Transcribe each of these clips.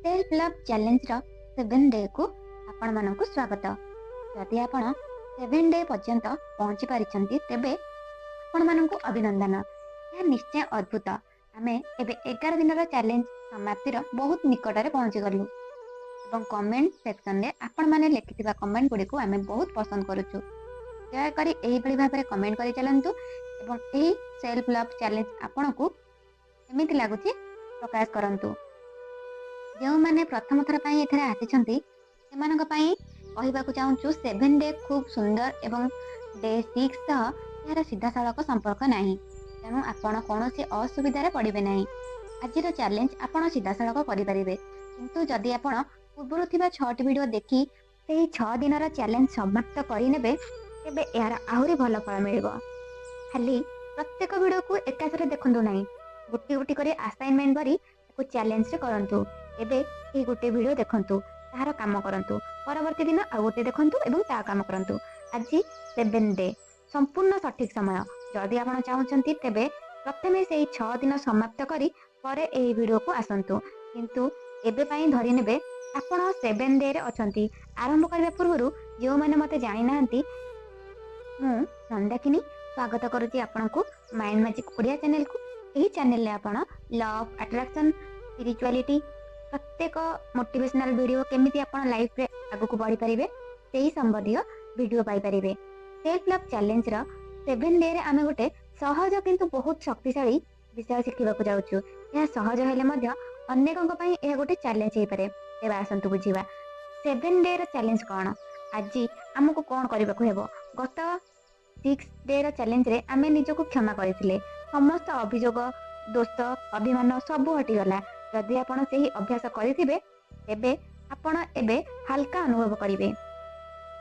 Self love challenge रो 7 day को आपण मानक स्वागत। जदि आपण 7 डे पर्यंत पहुंची पारिछंती तेबे आपण मानक अभिनंदन। यह निश्चय अद्भुत। आमे एबे 11 दिन चैलेंज समाप्तिर बहुत निकट में पहुंची गलु एवं कमेंट सेक्शन में आपण माने लिखिथिबा कमेंट गुडी को आमे बहुत पसंद करूछु। दया करी एही बड़ी भाबरे कमेंट करि चलंतु एवं एही सेल्फ लव चैलेंज आपण को केमिति लागुची प्रकाश करंतु। जो मैंने प्रथम थर पर एथे आसिछंती सेमानक पई कहिबाकु चाहूछु 7 डे खूब सुंदर एवं डे 6 सह यार सीधा सड़क संपर्क नाही, तेणु आपण कोनोसी असुविधा पड़िबे नाही। आजिर चैलेंज आपण सीधा सड़क करि परिबे, किंतु जदि आपण पूर्वरु थिबा 6 वीडियो देखि सेही 6 दिनर चैलेंज समाप्त करि नेबे तेबे यार आहुरी भल फल मिलिबो। खाली प्रत्येक वीडियो को एकाथरे देखंतु नाही, गुटी गुटी करी असाइनमेंट करी को चैलेंज रे करंतु। एबे ए गोटे वीडियो देखंतु, तार काम करंतु, परवर्ती दिन आ गोटे देखंतु एवं ता काम करंतु। आज 7 डे संपूर्ण सठिक समय। जदि आपण चाहूचंती तेबे प्रथमे सेही 6 दिन समाप्त करी परे एही वीडियो को आसंतु, किंतु एबे पई धरि नेबे आपण 7 डे रे अछंती। आरंभ करबा पूर्वरु जो माने मते जानि नाहंती मु नंदाकिनी स्वागत करूची आपनको माइंड मैजिक ओडिया चैनल को। एही चैनल ले आपण लव, अट्रैक्शन, स्पिरिचुअलिटी, प्रत्येक मोटिवेशनल वीडियो केमिति आपण लाइफ रे आगु को बढ़ी परिबे सेही संबंधित वीडियो पाई परिबे। सेल्फ लव चैलेंज रो 7 डे रे आमे गोटे सहज किंतु बहुत शक्तिशाली विषय शिखिबाकू जाउछु। यह सहज हेले मध्य अनेकक पई यह गोटे चैलेंज हे पारे। एबा आसंतु बुझिबा 7 डे रो चैलेंज कोन। आज हमको कोन करबाकू हेबो। गत 6 डे रो चैलेंज रे आमे निजको क्षमा करिथिले, समस्त अभियोग, दोष, अभिमान सब हटिगला। जदि आपण सेही अभ्यास करिथिबे तेबे आपण एबे हल्का अनुभव करिवे।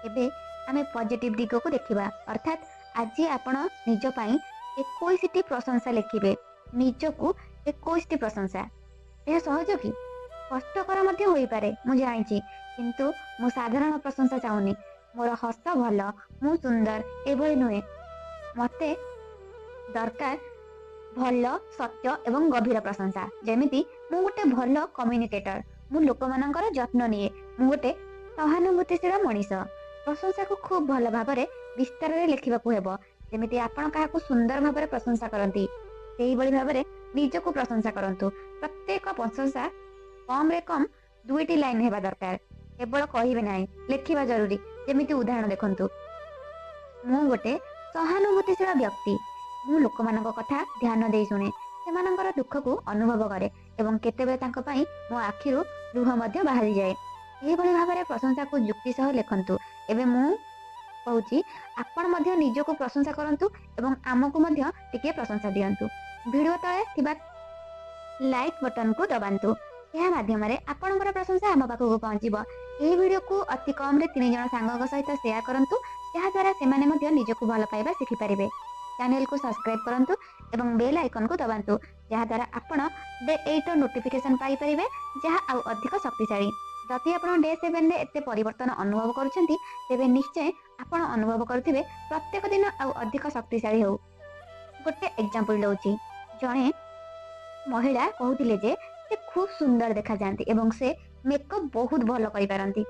एबे आमे पॉजिटिव दिग को देखिबा, अर्थात आज आपण निज पई 21 टी प्रशंसा लिखिबे। निजको 21 टी प्रशंसा। यह सहज कि कष्टकर मध्य होई पारे मु जानिछि, किंतु मु साधारण प्रशंसा चाहुनी। मोर हस भल, मु सुंदर एभଳି नुहे। मते दरकार भल, सत्य एवं गभीर प्रशंसा। जेमिति मु गोटे भल कम्युनिकेटर, मु लोक मानकर जत्न निये, मु गोटे सहानुभूतिशील मनीष। प्रशंसा को खूब भल भाबरे विस्तार रे लिखिबाकू हेबो। जेमिति आपण काहाकू सुंदर भाबरे प्रशंसा करंती सेही बळी भाबरे निजको प्रशंसा करंतु। प्रत्येक प्रशंसा कम रे कम 2टी लाइन हेबा दरकार, केवल कहिबे नाही, लिखिबा जरूरी। जेमिति उदाहरण देखंतु, मु गोटे सहानुभूतिशील व्यक्ति, मु लोक मानक कथा ध्यान दे सुने, सेमानकर दुख को अनुभव करे एवं केतेबे तांको पई मो आखिरु लुह मध्य बाहरी जाए। एही बळी भाबरे प्रशंसा को युक्ति सह लेखंतु। एबे मु कहूची आपण मध्य निजको प्रशंसा करंतु एवं आमको मध्य टिके प्रशंसा दियंतु। वीडियो तळे थिबा लाइक बटन को दबांतु। यह माध्यम रे आपणकर प्रशंसा आम पाखक पहुंचीबो। एही वीडियो को अति कम रे 3 जण सांगक सहित शेयर करंतु, जहा द्वारा सेमाने मध्य निजको भल पाइबा सिखि परिबे। चैनल को सब्सक्राइब करंतु एवं बेल आइकन को दबांतु, जहा द्वारा आपण डे 8 नोटिफिकेशन पाई परिबे, जहा आ अधिक शक्तिशाली। जति आपण डे 7 रे एते परिवर्तन अनुभव करूछंती तेबे निश्चय आपण अनुभव करथिबे प्रत्येक दिन आ अधिक शक्तिशाली हो। गोटे एग्जांपल दउची, जणे महिला कहूतिले जे से खूब सुंदर देखा जाती एवं से मेकअप बहुत भल करि पारंती।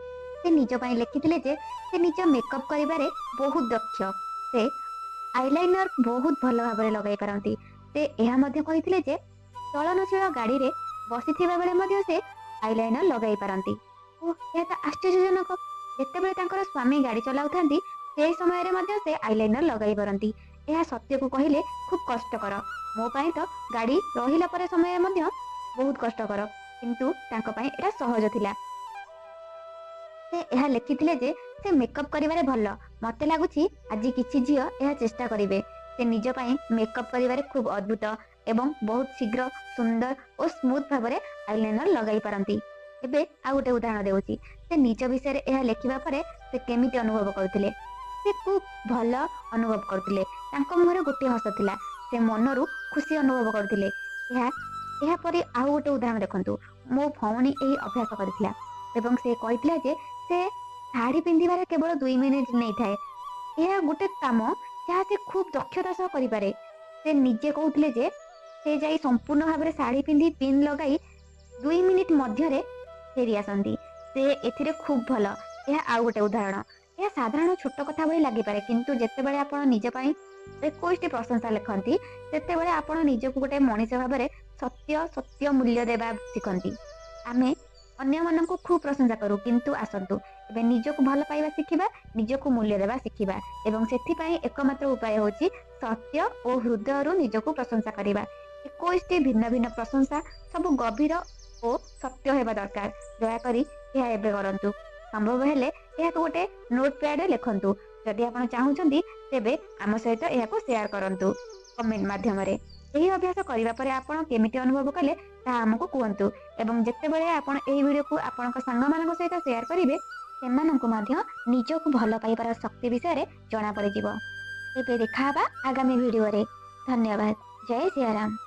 से निज पई लिखिथिले जे से निज मेकअप करिबारे बहुत दक्ष। से आईलाइनर बहुत भल भाबरे लगाई पारंती। से एहा मध्ये कहिथिले जे चलनशील गाड़ी रे बसिथिबा बेले मध्ये से आईलाइनर लगाई पारंती। ओ एहा त आश्चर्यजनक। जेतेबेले तांकर स्वामी गाड़ी चलाउथांती से समय रे मध्ये से आईलाइनर लगाई पारंती। एहा सत्य को कहिले खूब कष्टकर। मो पई तो गाड़ी रहिला परे समय मध्ये बहुत कष्टकर, किंतु तांको पई एटा सहज थिला। से एहा लिखिथिले जे से मेकअप करिबारे भल। मते लागुची आज किछि झियो एहा चेष्टा करिवे। से निज पई मेकअप करिबारे खूब अद्भुत एवं बहुत शीघ्र सुंदर और स्मूथ भाबरे आईलाइनर लगाई पारंती। एबे आ गोटे उदाहरण देउची, से निज विषय रे एहा लेखिबा परे से केमिति अनुभव करथिले। से खूब भल अनुभव करथिले, तांको मुहरे गोटे हस थिला, से मनरु खुशी अनुभव करथिले। एहा परे आ गोटे उदाहरण देखंतु, मो भौणी एही अभ्यास करथिला एवं से कहिथिला जे से साड़ी पिंधिबारे केवल 2 मिनिट नै थाए। एहा गोटे काम जहा से खूब दक्षता सह करि पारे। से निजे कहउथिले जे से जाई संपूर्ण भाबरे साड़ी पिंधि पिन लगाई 2 मिनिट मध्य रे ଫେରି ଆସନ୍ତି। ସେ ଏଥିରେ ଖୁବ୍ ଭଲ। ଏହା ଆଉ ଗୋଟେ ଉଦାହରଣ। ଏହା ସାଧାରଣ ଛୋଟ କଥା ଭଳି ଲାଗିପାରେ, କିନ୍ତୁ ଯେତେବେଳେ ଆପଣ ନିଜ ପାଇଁ 21ଟି ପ୍ରଶଂସା ଲେଖନ୍ତି, ସେତେବେଳେ ଆପଣ ନିଜକୁ ଗୋଟେ ମଣିଷ ଭାବରେ ସତ୍ୟ ମୂଲ୍ୟ ଦେବା ଶିଖନ୍ତି। ଆମେ ଅନ୍ୟମାନଙ୍କୁ ଖୁବ୍ ପ୍ରଶଂସା କରୁ, କିନ୍ତୁ ଆସନ୍ତୁ ଏବେ ନିଜକୁ ଭଲ ପାଇବା ଶିଖିବା, ନିଜକୁ ମୂଲ୍ୟ ଦେବା ଶିଖିବା। ଏବଂ ସେଥିପାଇଁ એકમાત્ર ଉପାୟ ହେଉଛି ସତ୍ୟ ଓ ହୃଦୟରୁ ନିଜକୁ ପ୍ରଶଂସା କରିବା। 21ଟି ଭିନ୍ନ ଭିନ୍ନ ପ୍ରଶଂସା, ସବୁ ଗଭୀର ଓ ସତ୍ୟ ହେବା ଦରକାର। ଦୟାକରି ଏହା ଏବେ କରନ୍ତୁ। ସମ୍ଭବ ହେଲେ ଏହାକୁ ଗୋଟେ ନୋଟ୍ ପ୍ୟାଡରେ ଲେଖନ୍ତୁ। ଯଦି ଆପଣ ଚାହୁଁଛନ୍ତି ତେବେ ଆମ ସହିତ ଏହାକୁ ସେୟାର କରନ୍ତୁ କମେଣ୍ଟ ମାଧ୍ୟମରେ। ଏହି ଅଭ୍ୟାସ କରିବା ପରେ ଆପଣ କେମିତି ଅନୁଭବ କଲେ ତାହା ଆମକୁ କୁହନ୍ତୁ। ଏବଂ ଯେତେବେଳେ ଆପଣ ଏହି ଭିଡ଼ିଓକୁ ଆପଣଙ୍କ ସାଙ୍ଗମାନଙ୍କ ସହିତ ସେୟାର କରିବେ, ସେମାନଙ୍କୁ ମଧ୍ୟ ନିଜକୁ ଭଲ ପାଇବାର ଶକ୍ତି ବିଷୟରେ ଜଣାପଡ଼ିଯିବ। ଏବେ ଦେଖାହେବା ଆଗାମୀ ଭିଡ଼ିଓରେ। ଧନ୍ୟବାଦ। ଜୟ ସିୟାରାମ।